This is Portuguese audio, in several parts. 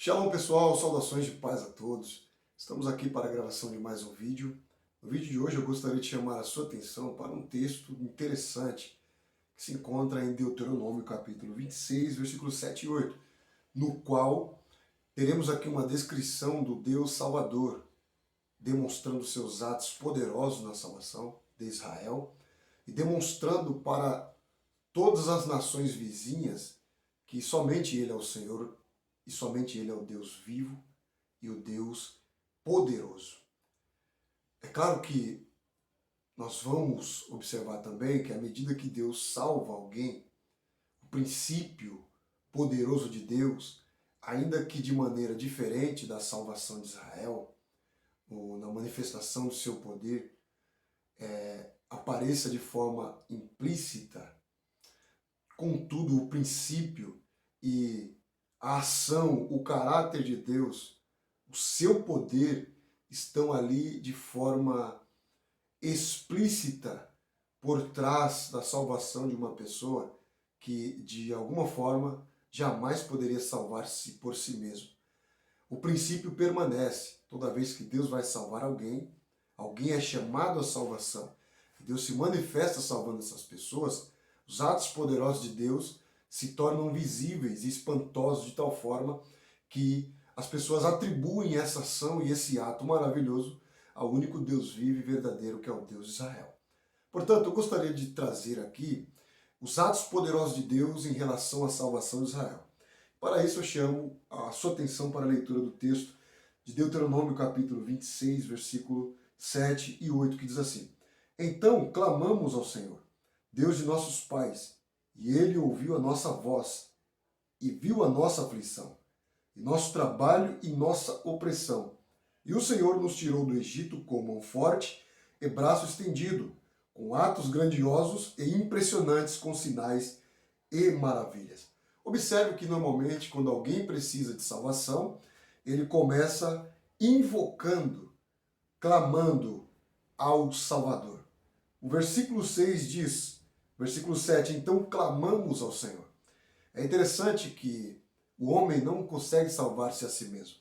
Shalom pessoal, saudações de paz a todos. Estamos aqui para a gravação de mais um vídeo. No vídeo de hoje eu gostaria de chamar a sua atenção para um texto interessante que se encontra em Deuteronômio capítulo 26, versículos 7 e 8, no qual teremos aqui uma descrição do Deus Salvador, demonstrando seus atos poderosos na salvação de Israel e demonstrando para todas as nações vizinhas que somente Ele é o Senhor e somente Ele é o Deus vivo e o Deus poderoso. É claro que nós vamos observar também que à medida que Deus salva alguém, o princípio poderoso de Deus, ainda que de maneira diferente da salvação de Israel, ou na manifestação do seu poder, apareça de forma implícita, contudo o princípio e a ação, o caráter de Deus, o seu poder estão ali de forma explícita por trás da salvação de uma pessoa que de alguma forma jamais poderia salvar-se por si mesmo. O princípio permanece. Toda vez que Deus vai salvar alguém, alguém é chamado à salvação. Deus se manifesta salvando essas pessoas, os atos poderosos de Deus se tornam visíveis e espantosos de tal forma que as pessoas atribuem essa ação e esse ato maravilhoso ao único Deus vivo e verdadeiro, que é o Deus de Israel. Portanto, eu gostaria de trazer aqui os atos poderosos de Deus em relação à salvação de Israel. Para isso eu chamo a sua atenção para a leitura do texto de Deuteronômio capítulo 26, versículo 7 e 8, que diz assim: Então clamamos ao Senhor, Deus de nossos pais, e Ele ouviu a nossa voz e viu a nossa aflição, e nosso trabalho e nossa opressão. E o Senhor nos tirou do Egito com mão forte e braço estendido, com atos grandiosos e impressionantes, com sinais e maravilhas. Observe que normalmente quando alguém precisa de salvação, ele começa invocando, clamando ao Salvador. O versículo 6 diz, versículo 7, então clamamos ao Senhor. É interessante que o homem não consegue salvar-se a si mesmo.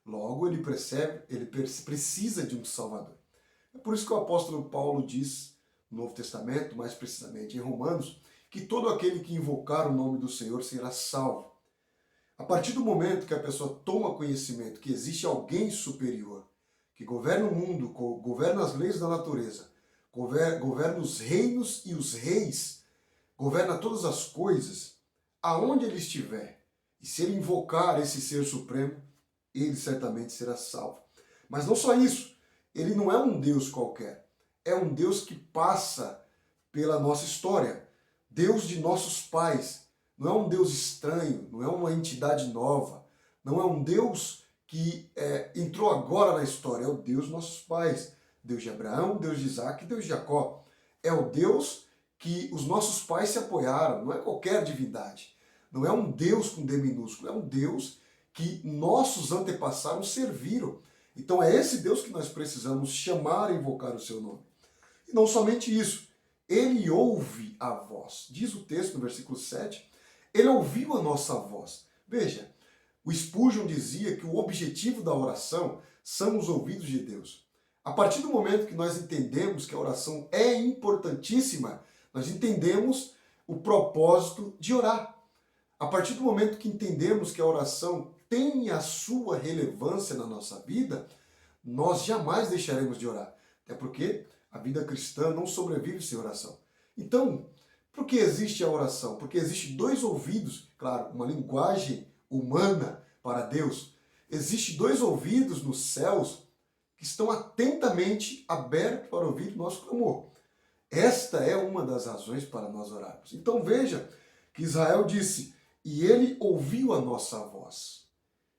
Logo, ele precisa de um Salvador. É por isso que o apóstolo Paulo diz, no Novo Testamento, mais precisamente em Romanos, que todo aquele que invocar o nome do Senhor será salvo. A partir do momento que a pessoa toma conhecimento que existe alguém superior, que governa o mundo, governa as leis da natureza, governa os reinos e os reis, governa todas as coisas, aonde ele estiver, e se ele invocar esse ser supremo, ele certamente será salvo. Mas não só isso, ele não é um Deus qualquer, é um Deus que passa pela nossa história, Deus de nossos pais, não é um Deus estranho, não é uma entidade nova, não é um Deus que entrou agora na história, é o Deus dos nossos pais, Deus de Abraão, Deus de Isaac e Deus de Jacó. É o Deus que os nossos pais se apoiaram, não é qualquer divindade. Não é um Deus com D minúsculo, é um Deus que nossos antepassados serviram. Então é esse Deus que nós precisamos chamar e invocar o seu nome. E não somente isso, ele ouve a voz. Diz o texto no versículo 7, ele ouviu a nossa voz. Veja, o Spurgeon dizia que o objetivo da oração são os ouvidos de Deus. A partir do momento que nós entendemos que a oração é importantíssima, nós entendemos o propósito de orar. A partir do momento que entendemos que a oração tem a sua relevância na nossa vida, nós jamais deixaremos de orar. Até porque a vida cristã não sobrevive sem oração. Então, por que existe a oração? Porque existem dois ouvidos, claro, uma linguagem humana para Deus. Existem dois ouvidos nos céus que estão atentamente abertos para ouvir o nosso clamor. Esta é uma das razões para nós orarmos. Então veja que Israel disse, e ele ouviu a nossa voz.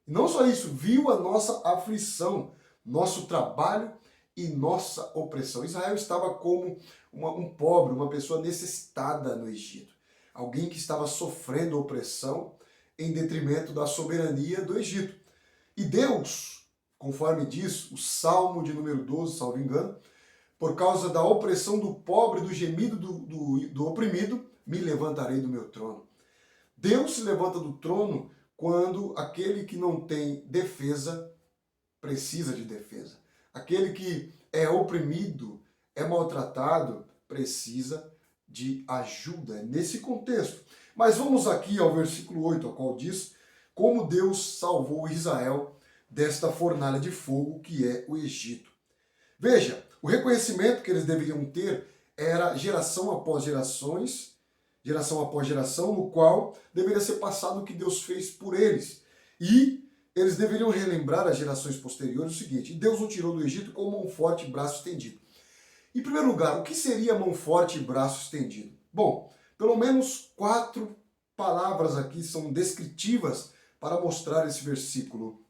E não só isso, viu a nossa aflição, nosso trabalho e nossa opressão. Israel estava como um pobre, uma pessoa necessitada no Egito. Alguém que estava sofrendo opressão em detrimento da soberania do Egito. E Deus, conforme diz o Salmo de número 12, salvo engano, por causa da opressão do pobre, do gemido do oprimido, me levantarei do meu trono. Deus se levanta do trono quando aquele que não tem defesa precisa de defesa. Aquele que é oprimido, é maltratado, precisa de ajuda. É nesse contexto. Mas vamos aqui ao versículo 8, ao qual diz como Deus salvou Israel desta fornalha de fogo que é o Egito. Veja, o reconhecimento que eles deveriam ter era geração após geração, no qual deveria ser passado o que Deus fez por eles. E eles deveriam relembrar às gerações posteriores o seguinte: Deus o tirou do Egito com mão forte e braço estendido. Em primeiro lugar, o que seria mão forte e braço estendido? Bom, pelo menos 4 palavras aqui são descritivas para mostrar esse versículo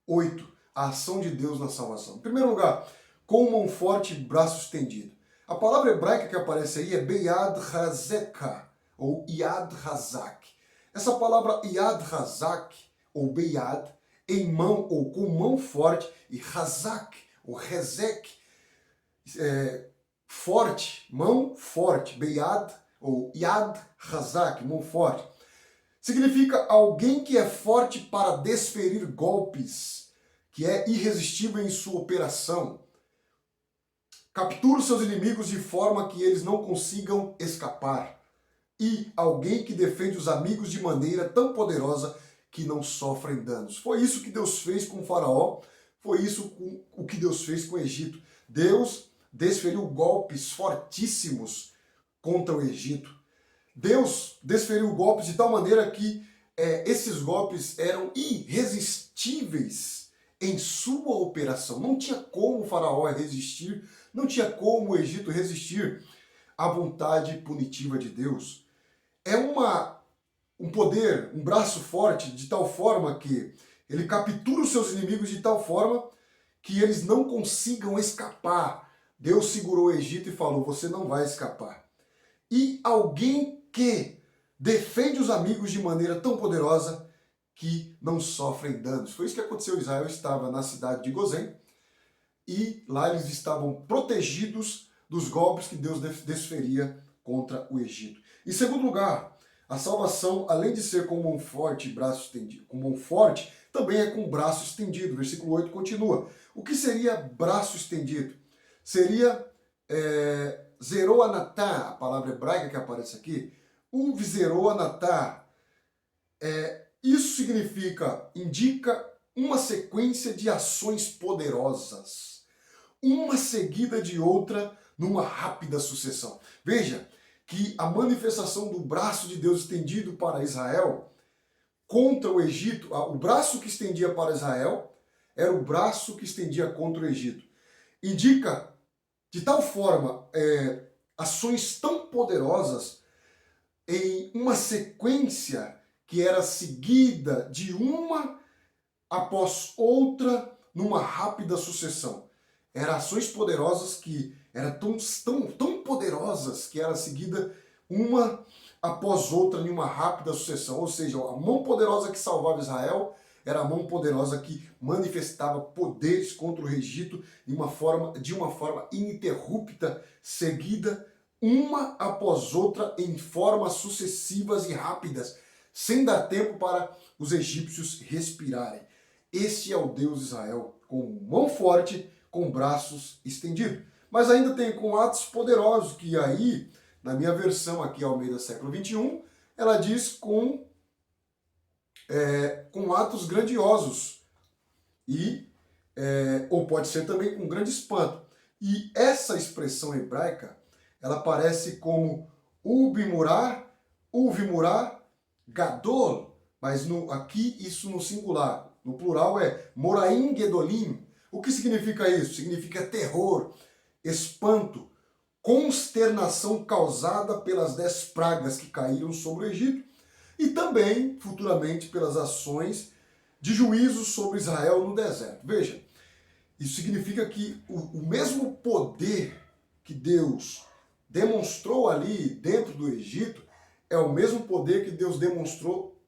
8, a ação de Deus na salvação. Em primeiro lugar, com mão forte e braço estendido. A palavra hebraica que aparece aí é Beyad Hazeka, ou Yad Hazak. Essa palavra Yad Hazak, ou Beyad, em mão ou com mão forte, e Hazak, ou Rezek, forte, mão forte, Beyad, ou Yad Hazak, mão forte. Significa alguém que é forte para desferir golpes, que é irresistível em sua operação. Captura os seus inimigos de forma que eles não consigam escapar. E alguém que defende os amigos de maneira tão poderosa que não sofrem danos. Foi isso que Deus fez com o Faraó, foi isso o que Deus fez com o Egito. Deus desferiu golpes fortíssimos contra o Egito. Deus desferiu golpes de tal maneira que esses golpes eram irresistíveis em sua operação. Não tinha como o Faraó resistir, não tinha como o Egito resistir à vontade punitiva de Deus. É um poder, um braço forte, de tal forma que ele captura os seus inimigos de tal forma que eles não consigam escapar. Deus segurou o Egito e falou: você não vai escapar. E alguém que defende os amigos de maneira tão poderosa que não sofrem danos. Foi isso que aconteceu. Israel estava na cidade de Gozém e lá eles estavam protegidos dos golpes que Deus desferia contra o Egito. Em segundo lugar, a salvação, além de ser com mão forte e braço estendido, com mão forte, também é com braço estendido. Versículo 8 continua. O que seria braço estendido? Seria Zeroanatá, a palavra hebraica que aparece aqui, Zeroanatá. Isso significa, indica uma sequência de ações poderosas, uma seguida de outra numa rápida sucessão. Veja que a manifestação do braço de Deus estendido para Israel contra o Egito, o braço que estendia para Israel era o braço que estendia contra o Egito. Indica de tal forma ações tão poderosas em uma sequência que era seguida de uma após outra numa rápida sucessão. Eram ações poderosas que eram tão poderosas que era seguida uma após outra em uma rápida sucessão. Ou seja, a mão poderosa que salvava Israel era a mão poderosa que manifestava poderes contra o Egito de uma forma ininterrupta, seguida uma após outra em formas sucessivas e rápidas, sem dar tempo para os egípcios respirarem. Este é o Deus de Israel, com mão forte, com braços estendidos. Mas ainda tem com atos poderosos, que aí, na minha versão aqui, Almeida século XXI, ela diz com atos grandiosos. Ou pode ser também com grande espanto. E essa expressão hebraica, ela aparece como Uvimurá, Gadol, mas aqui isso no singular. No plural é Moraim Gedolim. O que significa isso? Significa terror, espanto, consternação causada pelas 10 pragas que caíram sobre o Egito e também, futuramente, pelas ações de juízo sobre Israel no deserto. Veja, isso significa que o mesmo poder que Deus demonstrou ali dentro do Egito é o mesmo poder que Deus demonstrou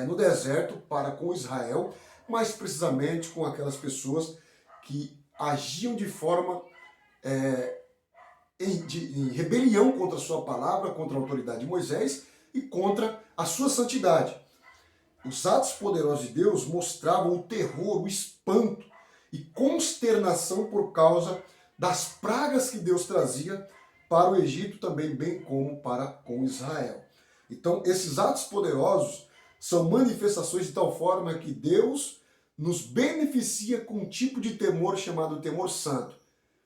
no deserto para com Israel, mais precisamente com aquelas pessoas que agiam de forma em rebelião contra a sua palavra, contra a autoridade de Moisés e contra a sua santidade. os atos poderosos de Deus mostravam o terror, o espanto e consternação por causa das pragas que Deus trazia para o Egito também, bem como para com Israel. Então, esses atos poderosos são manifestações de tal forma que Deus nos beneficia com um tipo de temor chamado temor santo,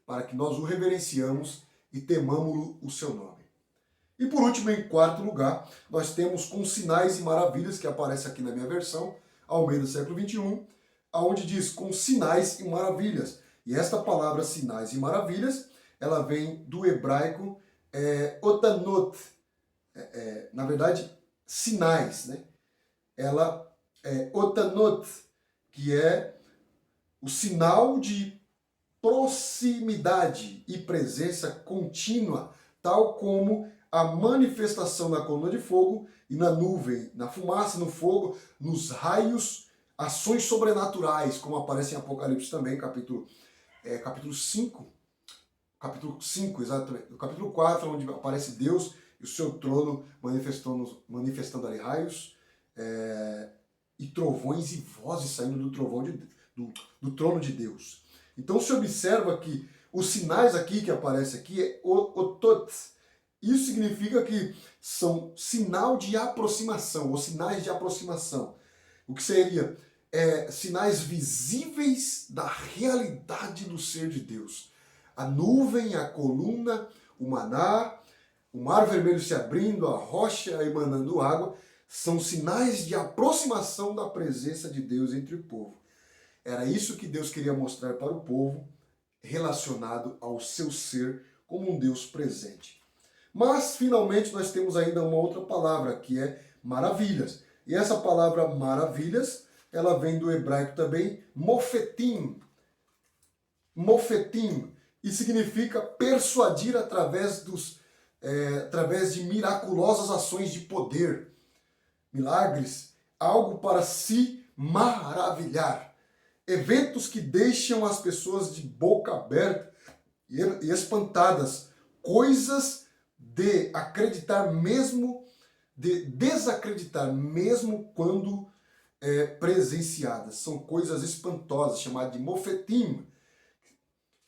para que nós o reverenciamos e temamos o seu nome. E por último, em quarto lugar, nós temos com sinais e maravilhas, que aparece aqui na minha versão, Almeida século XXI, onde diz com sinais e maravilhas. E esta palavra sinais e maravilhas, ela vem do hebraico otanot, na verdade, sinais, né? Ela é otanot, que é o sinal de proximidade e presença contínua, tal como a manifestação na coluna de fogo e na nuvem, na fumaça, no fogo, nos raios, ações sobrenaturais, como aparece em Apocalipse também, capítulo 5, exatamente, no capítulo 4, onde aparece Deus e o seu trono manifestando ali raios e trovões e vozes saindo do trono de Deus. Então se observa que os sinais aqui que aparecem aqui é otot. Isso significa que são sinal de aproximação, ou sinais de aproximação. O que seria sinais visíveis da realidade do ser de Deus. A nuvem, a coluna, o maná, o mar vermelho se abrindo, a rocha emanando água, são sinais de aproximação da presença de Deus entre o povo. Era isso que Deus queria mostrar para o povo, relacionado ao seu ser como um Deus presente. Mas, finalmente, nós temos ainda uma outra palavra, que é maravilhas. E essa palavra maravilhas, ela vem do hebraico também, mofetim. Mofetim. E significa persuadir através de miraculosas ações de poder. Milagres, algo para se maravilhar. Eventos que deixam as pessoas de boca aberta e espantadas. Coisas de acreditar mesmo, de desacreditar mesmo quando presenciadas. São coisas espantosas, chamadas de mofetim.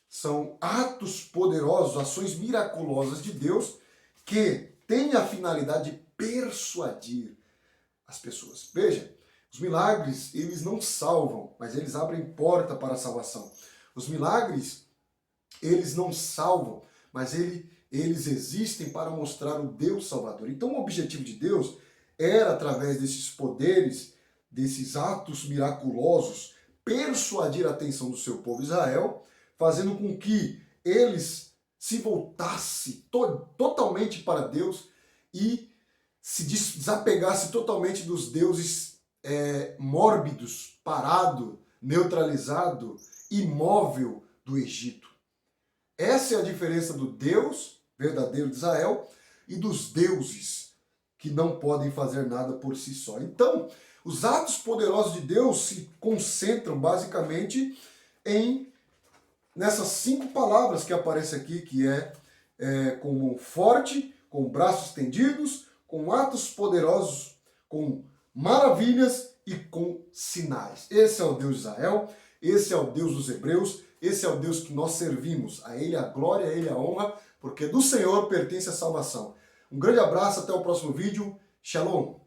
São atos poderosos, ações miraculosas de Deus que têm a finalidade de persuadir as pessoas. Veja, os milagres, eles não salvam, mas eles abrem porta para a salvação. Os milagres, eles não salvam, mas eles existem para mostrar o Deus Salvador. Então o objetivo de Deus era, através desses poderes, desses atos miraculosos, persuadir a atenção do seu povo Israel, fazendo com que eles se voltassem totalmente para Deus e se desapegasse totalmente dos deuses mórbidos, parado, neutralizado, imóvel do Egito. Essa é a diferença do Deus verdadeiro de Israel e dos deuses que não podem fazer nada por si só. Então, os atos poderosos de Deus se concentram basicamente nessas 5 palavras que aparecem aqui, que como forte, com braços estendidos, com atos poderosos, com maravilhas e com sinais. Esse é o Deus de Israel, esse é o Deus dos hebreus, esse é o Deus que nós servimos. A Ele a glória, a Ele a honra, porque do Senhor pertence a salvação. Um grande abraço, até o próximo vídeo. Shalom!